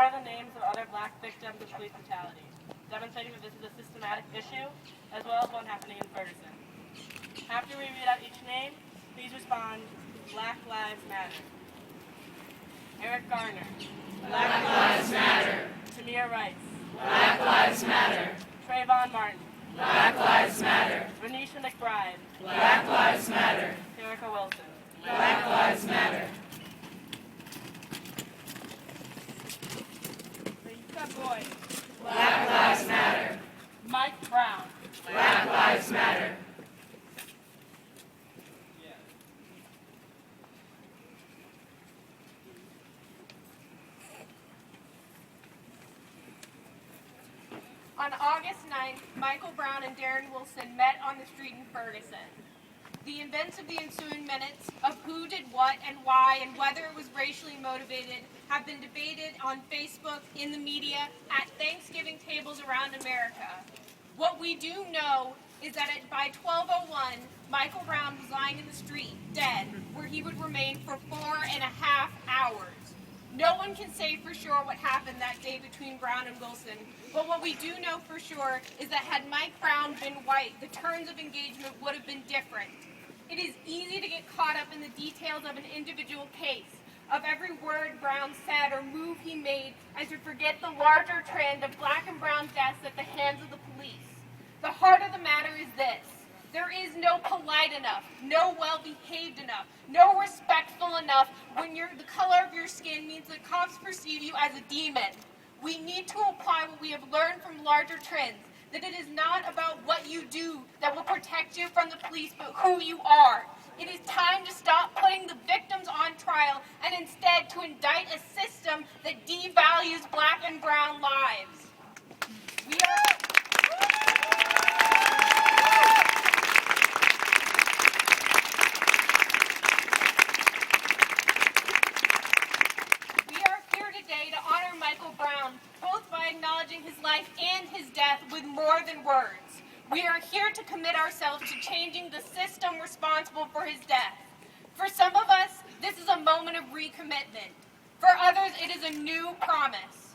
are the names of other black victims of police brutality, demonstrating that this is a systematic issue, as well as one happening in Ferguson. After we read out each name, please respond, Black Lives Matter. Eric Garner. Black Lives Matter. Tamir Rice. Black Lives Matter. Trayvon Martin. Black Lives Matter. Renisha McBride. Black Lives Matter. Erica Wilson. Black Lives Matter. Boy. Black Lives Matter. Mike Brown. Black Lives Matter. On August 9th, Michael Brown and Darren Wilson met on the street in Ferguson. The events of the ensuing minutes of who did what and why and whether it was racially motivated have been debated on Facebook, in the media, at Thanksgiving tables around America. What we do know is that by 12:01, Michael Brown was lying in the street, dead, where he would remain for 4.5 hours. No one can say for sure what happened that day between Brown and Wilson, but what we do know for sure is that had Mike Brown been white, the terms of engagement would have been different. It is easy to get caught up in the details of an individual case, of every word Brown said or move he made, and to forget the larger trend of black and brown deaths at the hands of the police. The heart of the matter is this: there is no polite enough, no well-behaved enough, no respectful enough when the color of your skin means that cops perceive you as a demon. We need to apply what we have learned from larger trends, that it is not about what you do that will protect you from the police, but who you are. It is time to stop putting the victims on trial and instead to indict a system that devalues black and brown lives. We are here today to honor Michael Brown, both by acknowledging his life and his death with more than words. We are here to commit ourselves to changing the system responsible for his death. For some of us, this is a moment of recommitment. For others, it is a new promise.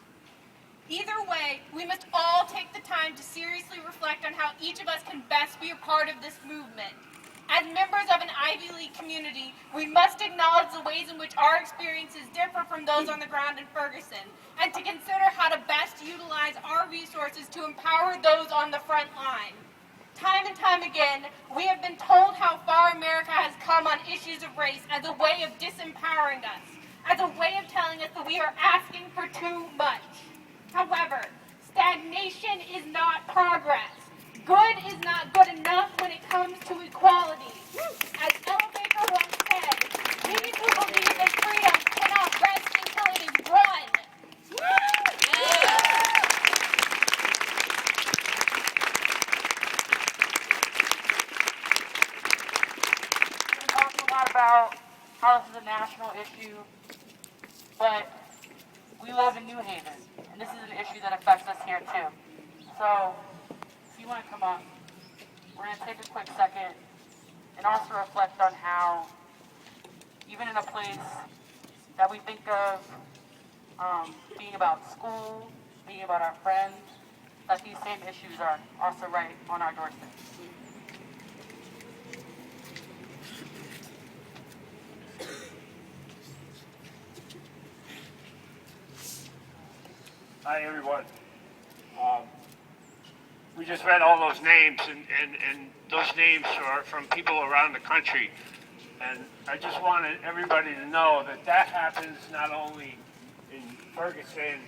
Either way, we must all take the time to seriously reflect on how each of us can best be a part of this movement. As members of an Ivy League community, we must acknowledge the ways in which our experiences differ from those on the ground in Ferguson, and to consider how to best utilize our resources to empower those on the front line. Time and time again, we have been told how far America has come on issues of race as a way of disempowering us, as a way of telling us that we are asking for too much. However, stagnation is not progress. Good is not good enough when it comes to equality. As Ella Baker once said, we who believe in freedom cannot rest until it is won. We talked a lot about how this is a national issue, but we live in New Haven, and this is an issue that affects us here too. So, if you want to come up, we're going to take a quick second and also reflect on how, even in a place that we think of being about school, being about our friends, that these same issues are also right on our doorstep. Hi, everyone. We just read all those names, and those names are from people around the country. And I just wanted everybody to know that that happens not only in Ferguson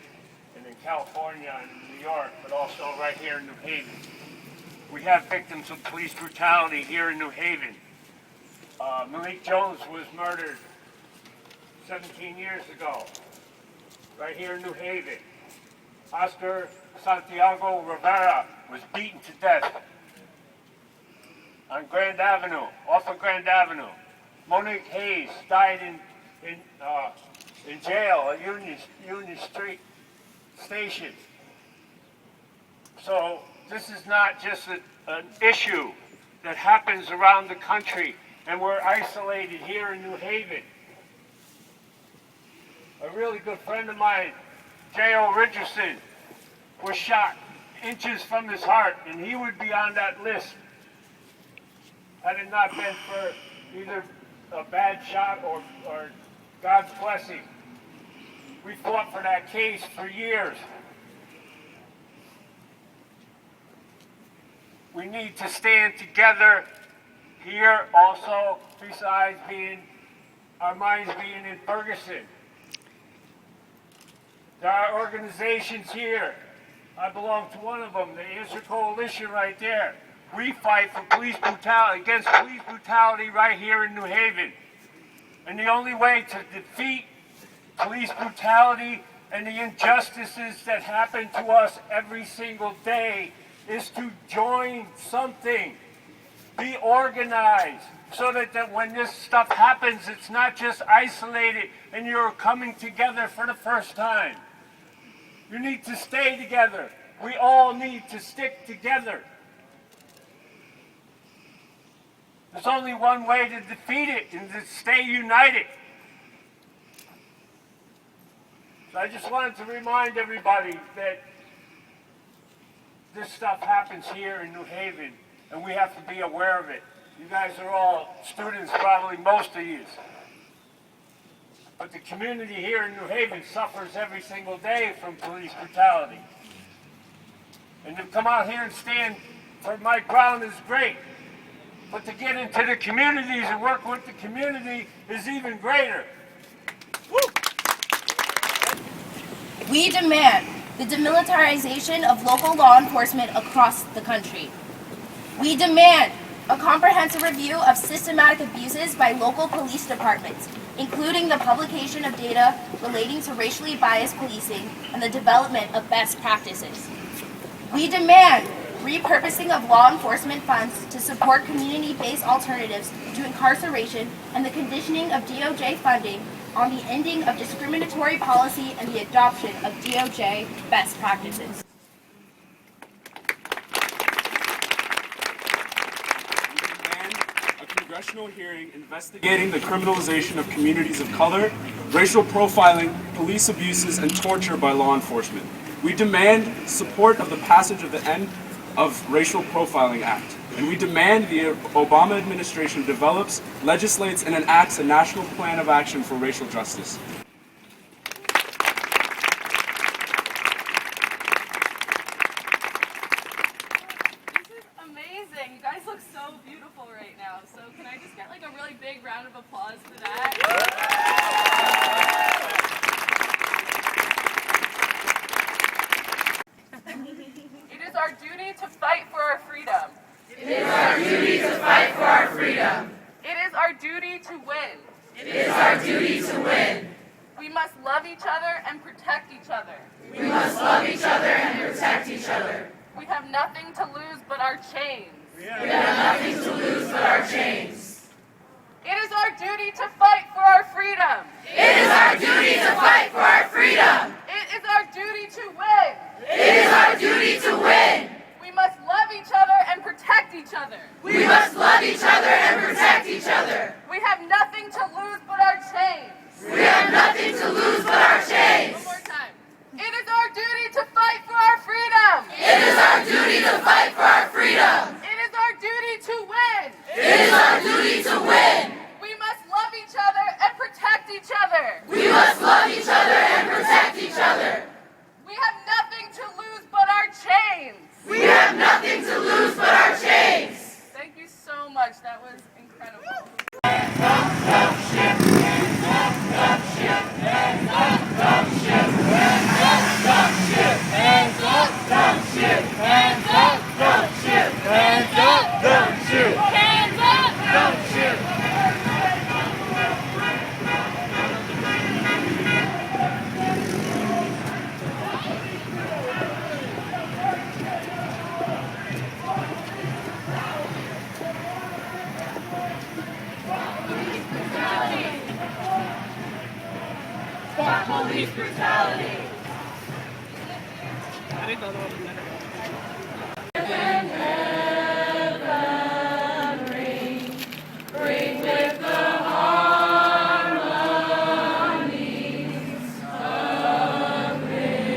and in California and in New York, but also right here in New Haven. We have victims of police brutality here in New Haven. Malik Jones was murdered 17 years ago, right here in New Haven. Oscar Santiago Rivera was beaten to death on Grand Avenue, off of Grand Avenue. Monique Hayes died in jail at Union Street Station. So this is not just an issue that happens around the country, and we're isolated here in New Haven. A really good friend of mine J.O. Richardson was shot inches from his heart, and he would be on that list had it not been for either a bad shot or God's blessing. We fought for that case for years. We need to stand together here also, besides our minds being in Ferguson. There are organizations here. I belong to one of them, the Answer Coalition right there. We fight for police brutality, against police brutality right here in New Haven. And the only way to defeat police brutality and the injustices that happen to us every single day is to join something. Be organized so that when this stuff happens, it's not just isolated and you're coming together for the first time. You need to stay together. We all need to stick together. There's only one way to defeat it, and to stay united. So I just wanted to remind everybody that this stuff happens here in New Haven, and we have to be aware of it. You guys are all students, probably most of you. But the community here in New Haven suffers every single day from police brutality. And to come out here and stand for Mike Brown is great. But to get into the communities and work with the community is even greater. Woo! We demand the demilitarization of local law enforcement across the country. We demand a comprehensive review of systematic abuses by local police departments, including the publication of data relating to racially biased policing and the development of best practices. We demand repurposing of law enforcement funds to support community-based alternatives to incarceration and the conditioning of DOJ funding on the ending of discriminatory policy and the adoption of DOJ best practices. A congressional hearing investigating the criminalization of communities of color, racial profiling, police abuses, and torture by law enforcement. We demand support of the passage of the End of Racial Profiling Act, and we demand the Obama administration develops, legislates, and enacts a national plan of action for racial justice. This is amazing. You guys look so beautiful right now. So can I just get like a really big round of applause for that? It is our duty to fight for our freedom. It is our duty to fight for our freedom. It is our duty to win. It is our duty to win. We must love each other and protect each other. We must love each other and protect each other. We have nothing to lose but our chains. We have nothing to lose but our chains. It is our duty to fight for our freedom. It is our duty to fight for our freedom. It is our duty to win. It is our duty to win. We must love each other and protect each other. We must love each other and protect each other. We have nothing to lose but our chains. We have nothing to lose but our chains. One more time. It is our duty to fight for our freedom. It is our duty to fight for our freedom. It is our duty to win. It is our duty to win. We must love each other and protect each other. We must love each other and protect each other. We have nothing to lose but our chains. We have nothing to lose but our chains. Thank you so much. That was incredible. Police brutality. Bring with the harmonies of rain.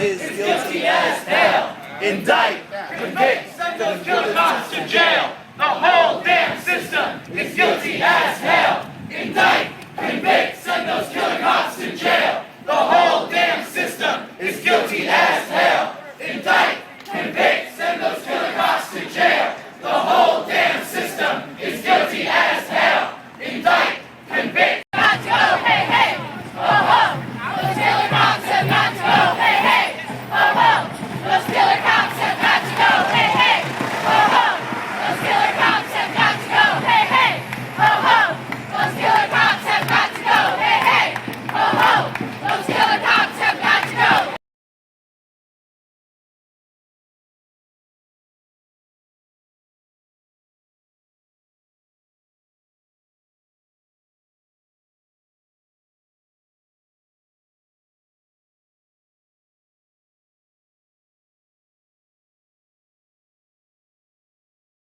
is guilty as hell. Indict